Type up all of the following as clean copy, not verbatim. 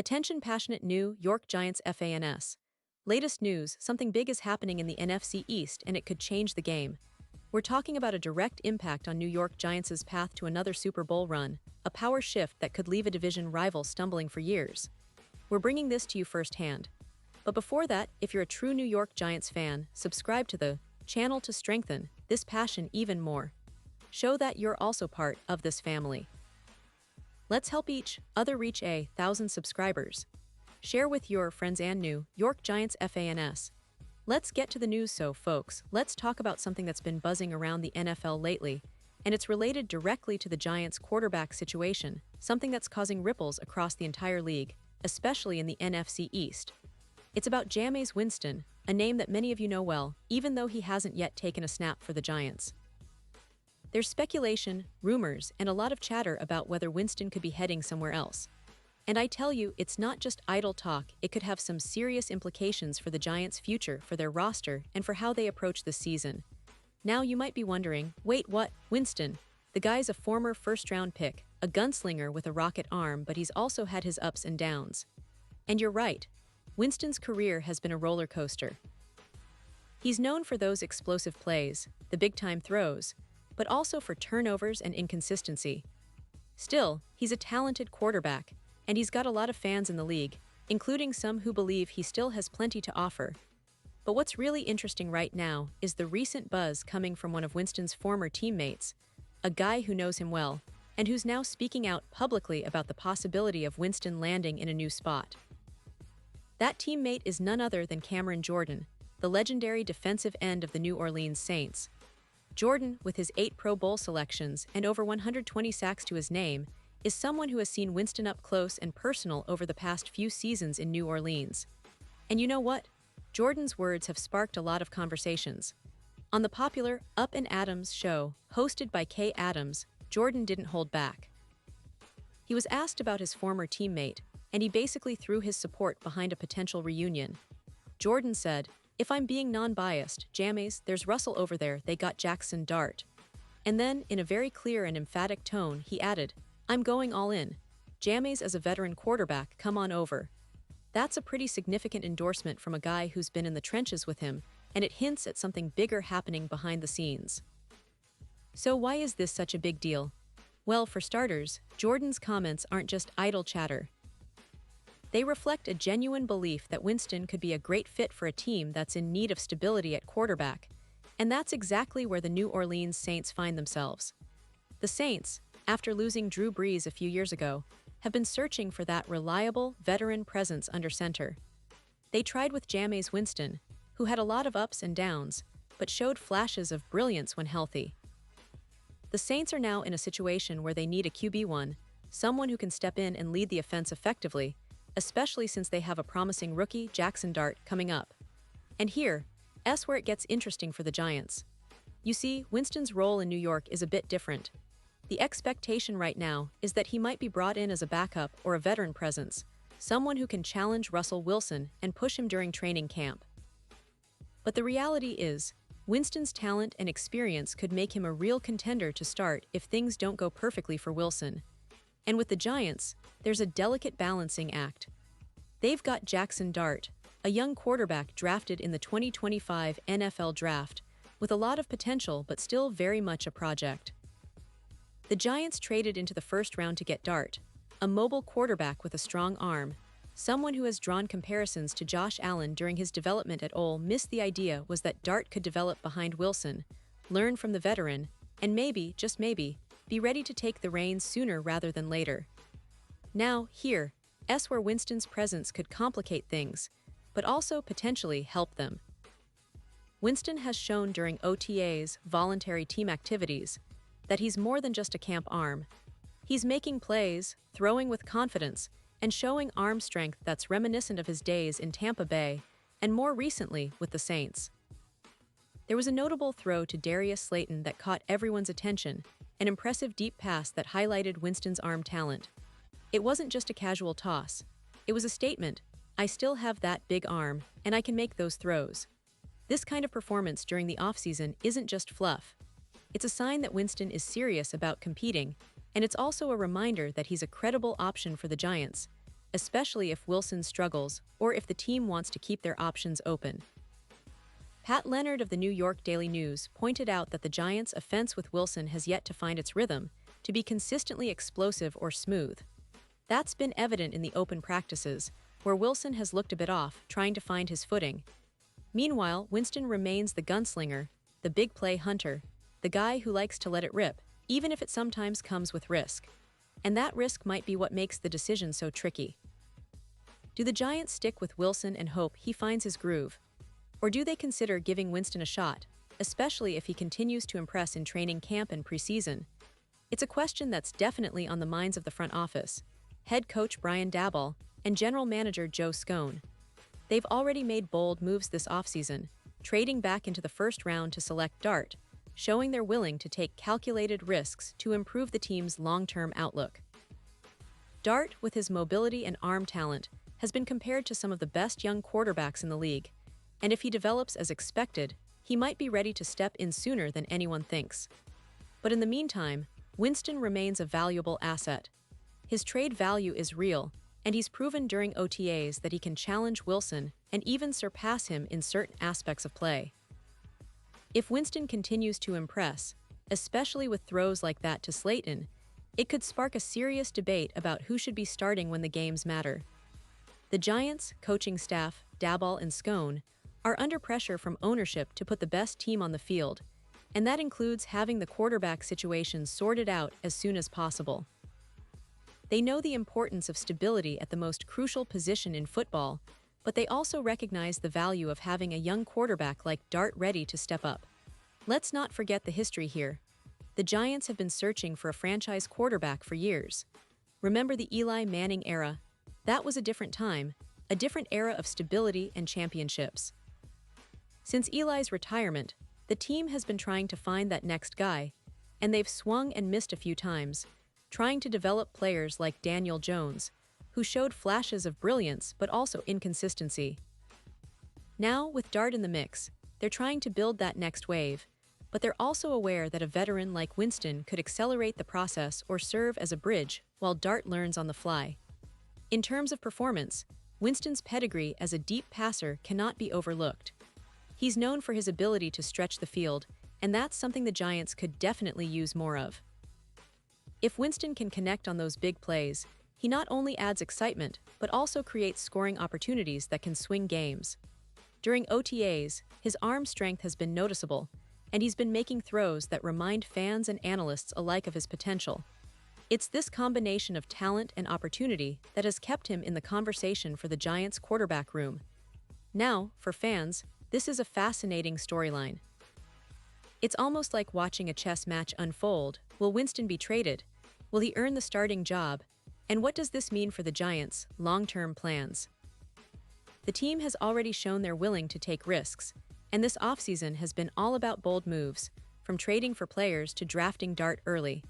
Attention passionate New York Giants fans. Latest news, something big is happening in the NFC East and it could change the game. We're talking about a direct impact on New York Giants' path to another Super Bowl run, a power shift that could leave a division rival stumbling for years. We're bringing this to you firsthand. But before that, if you're a true New York Giants fan, subscribe to the channel to strengthen this passion even more. Show that you're also part of this family. Let's help each other reach 1,000 subscribers. Share with your friends and New York Giants fans. Let's get to the news folks, let's talk about something that's been buzzing around the NFL lately, and it's related directly to the Giants' quarterback situation, something that's causing ripples across the entire league, especially in the NFC East. It's about Jameis Winston, a name that many of you know well, even though he hasn't yet taken a snap for the Giants. There's speculation, rumors, and a lot of chatter about whether Winston could be heading somewhere else. And I tell you, it's not just idle talk, it could have some serious implications for the Giants' future, for their roster, and for how they approach this season. Now you might be wondering, wait, what? Winston? The guy's a former first-round pick, a gunslinger with a rocket arm, but he's also had his ups and downs. And you're right, Winston's career has been a roller coaster. He's known for those explosive plays, the big-time throws, but also for turnovers and inconsistency. Still, he's a talented quarterback, and he's got a lot of fans in the league, including some who believe he still has plenty to offer. But what's really interesting right now is the recent buzz coming from one of Winston's former teammates, a guy who knows him well, and who's now speaking out publicly about the possibility of Winston landing in a new spot. That teammate is none other than Cameron Jordan, the legendary defensive end of the New Orleans Saints. Jordan, with his 8 Pro Bowl selections and over 120 sacks to his name, is someone who has seen Winston up close and personal over the past few seasons in New Orleans. And you know what? Jordan's words have sparked a lot of conversations. On the popular Up and Adams show, hosted by Kay Adams, Jordan didn't hold back. He was asked about his former teammate, and he basically threw his support behind a potential reunion. Jordan said, "If I'm being non-biased, Jameis, there's Russell over there, they got Jackson Dart." And then, in a very clear and emphatic tone, he added, "I'm going all in. Jameis as a veteran quarterback, come on over." That's a pretty significant endorsement from a guy who's been in the trenches with him, and it hints at something bigger happening behind the scenes. So why is this such a big deal? Well, for starters, Jordan's comments aren't just idle chatter. They reflect a genuine belief that Winston could be a great fit for a team that's in need of stability at quarterback, and that's exactly where the New Orleans Saints find themselves. The Saints, after losing Drew Brees a few years ago, have been searching for that reliable, veteran presence under center. They tried with Jameis Winston, who had a lot of ups and downs, but showed flashes of brilliance when healthy. The Saints are now in a situation where they need a QB1, someone who can step in and lead the offense effectively, especially since they have a promising rookie, Jackson Dart, coming up. And here's where it gets interesting for the Giants. You see, Winston's role in New York is a bit different. The expectation right now is that he might be brought in as a backup or a veteran presence, someone who can challenge Russell Wilson and push him during training camp. But the reality is, Winston's talent and experience could make him a real contender to start if things don't go perfectly for Wilson. And with the Giants, there's a delicate balancing act. They've got Jackson Dart, a young quarterback drafted in the 2025 NFL Draft, with a lot of potential but still very much a project. The Giants traded into the first round to get Dart, a mobile quarterback with a strong arm, someone who has drawn comparisons to Josh Allen during his development at Ole Miss. The idea was that Dart could develop behind Wilson, learn from the veteran, and maybe, just maybe, be ready to take the reins sooner rather than later. Now, here's where Winston's presence could complicate things, but also potentially help them. Winston has shown during OTAs, voluntary team activities, that he's more than just a camp arm. He's making plays, throwing with confidence, and showing arm strength that's reminiscent of his days in Tampa Bay, and more recently with the Saints. There was a notable throw to Darius Slayton that caught everyone's attention, an impressive deep pass that highlighted Winston's arm talent. It wasn't just a casual toss. It was a statement, "I still have that big arm, and I can make those throws." This kind of performance during the offseason isn't just fluff. It's a sign that Winston is serious about competing, and it's also a reminder that he's a credible option for the Giants, especially if Wilson struggles or if the team wants to keep their options open. Pat Leonard of the New York Daily News pointed out that the Giants' offense with Wilson has yet to find its rhythm, to be consistently explosive or smooth. That's been evident in the open practices, where Wilson has looked a bit off, trying to find his footing. Meanwhile, Winston remains the gunslinger, the big play hunter, the guy who likes to let it rip, even if it sometimes comes with risk. And that risk might be what makes the decision so tricky. Do the Giants stick with Wilson and hope he finds his groove? Or do they consider giving Winston a shot, especially if he continues to impress in training camp and preseason? It's a question that's definitely on the minds of the front office, head coach Brian Daboll, and general manager Joe Scone. They've already made bold moves this offseason, trading back into the first round to select Dart, showing they're willing to take calculated risks to improve the team's long-term outlook. Dart, with his mobility and arm talent, has been compared to some of the best young quarterbacks in the league, and if he develops as expected, he might be ready to step in sooner than anyone thinks. But in the meantime, Winston remains a valuable asset. His trade value is real, and he's proven during OTAs that he can challenge Wilson and even surpass him in certain aspects of play. If Winston continues to impress, especially with throws like that to Slayton, it could spark a serious debate about who should be starting when the games matter. The Giants' coaching staff, Daboll and Scone, are under pressure from ownership to put the best team on the field, and that includes having the quarterback situation sorted out as soon as possible. They know the importance of stability at the most crucial position in football, but they also recognize the value of having a young quarterback like Dart ready to step up. Let's not forget the history here. The Giants have been searching for a franchise quarterback for years. Remember the Eli Manning era? That was a different time, a different era of stability and championships. Since Eli's retirement, the team has been trying to find that next guy, and they've swung and missed a few times, trying to develop players like Daniel Jones, who showed flashes of brilliance but also inconsistency. Now, with Dart in the mix, they're trying to build that next wave, but they're also aware that a veteran like Winston could accelerate the process or serve as a bridge while Dart learns on the fly. In terms of performance, Winston's pedigree as a deep passer cannot be overlooked. He's known for his ability to stretch the field, and that's something the Giants could definitely use more of. If Winston can connect on those big plays, he not only adds excitement, but also creates scoring opportunities that can swing games. During OTAs, his arm strength has been noticeable, and he's been making throws that remind fans and analysts alike of his potential. It's this combination of talent and opportunity that has kept him in the conversation for the Giants' quarterback room. Now, for fans, this is a fascinating storyline. It's almost like watching a chess match unfold. Will Winston be traded? Will he earn the starting job? And what does this mean for the Giants' long-term plans? The team has already shown they're willing to take risks, and this offseason has been all about bold moves, from trading for players to drafting Dart early.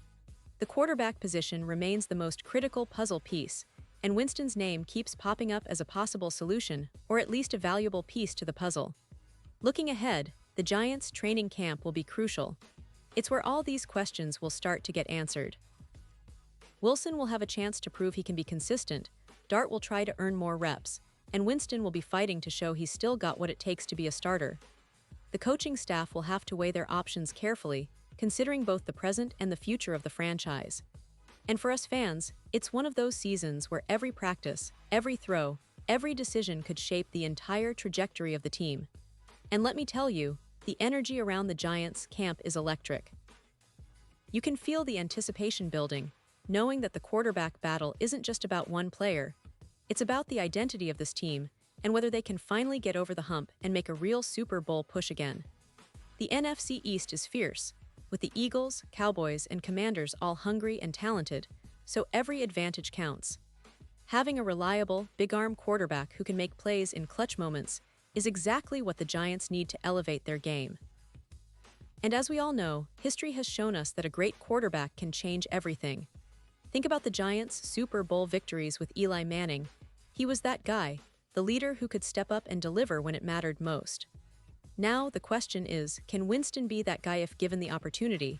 The quarterback position remains the most critical puzzle piece, and Winston's name keeps popping up as a possible solution, or at least a valuable piece to the puzzle. Looking ahead, the Giants' training camp will be crucial. It's where all these questions will start to get answered. Wilson will have a chance to prove he can be consistent, Dart will try to earn more reps, and Winston will be fighting to show he's still got what it takes to be a starter. The coaching staff will have to weigh their options carefully, considering both the present and the future of the franchise. And for us fans, it's one of those seasons where every practice, every throw, every decision could shape the entire trajectory of the team. And let me tell you, the energy around the Giants' camp is electric. You can feel the anticipation building, knowing that the quarterback battle isn't just about one player. It's about the identity of this team and whether they can finally get over the hump and make a real Super Bowl push again. The NFC East is fierce, with the Eagles, Cowboys, and Commanders all hungry and talented, so every advantage counts. Having a reliable, big-arm quarterback who can make plays in clutch moments is exactly what the Giants need to elevate their game. And as we all know, history has shown us that a great quarterback can change everything. Think about the Giants' Super Bowl victories with Eli Manning. He was that guy, the leader who could step up and deliver when it mattered most. Now, the question is, can Winston be that guy if given the opportunity?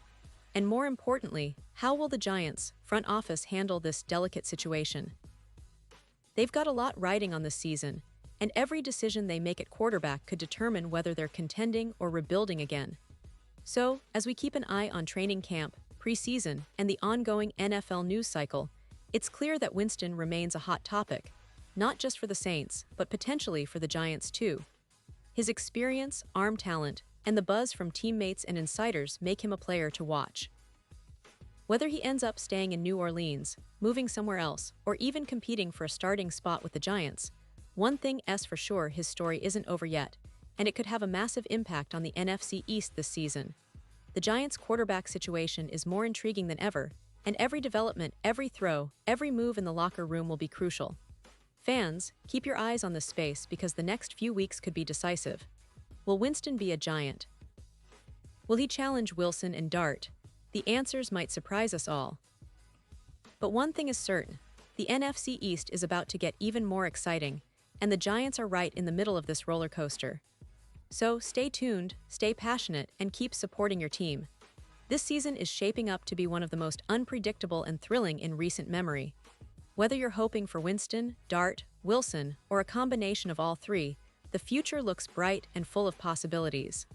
And more importantly, how will the Giants' front office handle this delicate situation? They've got a lot riding on this season, and every decision they make at quarterback could determine whether they're contending or rebuilding again. So, as we keep an eye on training camp, preseason, and the ongoing NFL news cycle, it's clear that Winston remains a hot topic, not just for the Saints, but potentially for the Giants too. His experience, arm talent, and the buzz from teammates and insiders make him a player to watch. Whether he ends up staying in New Orleans, moving somewhere else, or even competing for a starting spot with the Giants, one thing is for sure: his story isn't over yet, and it could have a massive impact on the NFC East this season. The Giants' quarterback situation is more intriguing than ever, and every development, every throw, every move in the locker room will be crucial. Fans, keep your eyes on this space because the next few weeks could be decisive. Will Winston be a Giant? Will he challenge Wilson and Dart? The answers might surprise us all. But one thing is certain: the NFC East is about to get even more exciting, and the Giants are right in the middle of this roller coaster. So stay tuned, stay passionate, and keep supporting your team. This season is shaping up to be one of the most unpredictable and thrilling in recent memory. Whether you're hoping for Winston, Dart, Wilson, or a combination of all three, the future looks bright and full of possibilities.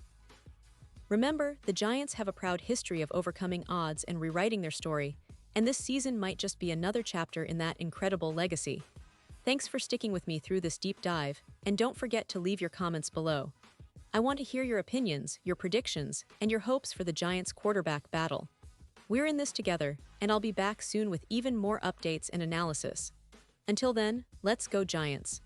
Remember, the Giants have a proud history of overcoming odds and rewriting their story, and this season might just be another chapter in that incredible legacy. Thanks for sticking with me through this deep dive, and don't forget to leave your comments below. I want to hear your opinions, your predictions, and your hopes for the Giants' quarterback battle. We're in this together, and I'll be back soon with even more updates and analysis. Until then, let's go Giants!